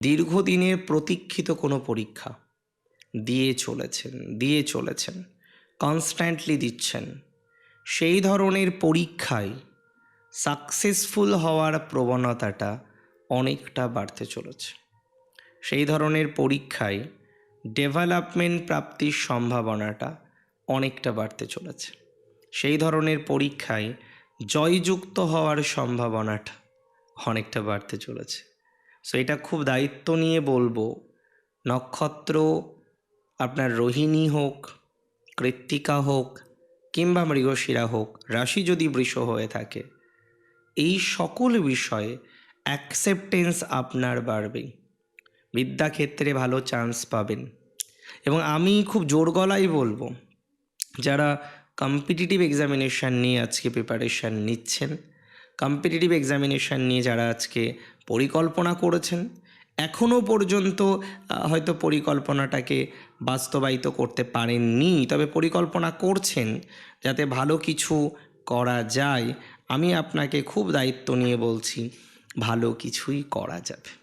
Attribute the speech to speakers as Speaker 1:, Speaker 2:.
Speaker 1: দীর্ঘদিনের প্রতীক্ষিত কোনো পরীক্ষা দিয়ে চলেছেন, কনস্ট্যান্টলি দিচ্ছেন, সেই ধরনের পরীক্ষায় সাকসেসফুল হওয়ার প্রবণতাটা অনেকটা বাড়তে চলেছে। সেই ধরনের পরীক্ষায় ডেভেলপমেন্ট প্রাপ্তির সম্ভাবনাটা অনেকটা বাড়তে চলেছে। সেই ধরনের পরীক্ষায় জয়যুক্ত হওয়ার সম্ভাবনাটা অনেকটা বাড়তে চলেছে। সো এটা খুব দায়িত্ব নিয়ে বলবো, নক্ষত্র আপনার রোহিণী হোক, কৃত্তিকা হোক কিংবা মৃগশিরা হোক, রাশি যদি বৃষ হয়ে থাকে, এই সকল বিষয়ে অ্যাকসেপ্টেন্স আপনার বাড়বে। বিদ্যাক্ষেত্রে ভালো চান্স পাবেন। এবং আমি খুব জোর গলায় বলবো, যারা কম্পিটিটিভ এক্সামিনেশান নিয়ে আজকে প্রিপারেশান নিচ্ছেন, কম্পিটিটিভ এক্সামিনেশান নিয়ে যারা আজকে পরিকল্পনা করেছেন, এখনও পর্যন্ত হয়তো পরিকল্পনাটাকে বাস্তবায়িত করতে পারেননি, তবে পরিকল্পনা করছেন যাতে ভালো কিছু করা যায়, আমি আপনাকে খুব দায়িত্ব নিয়ে বলছি, ভালো কিছুই করা যাবে।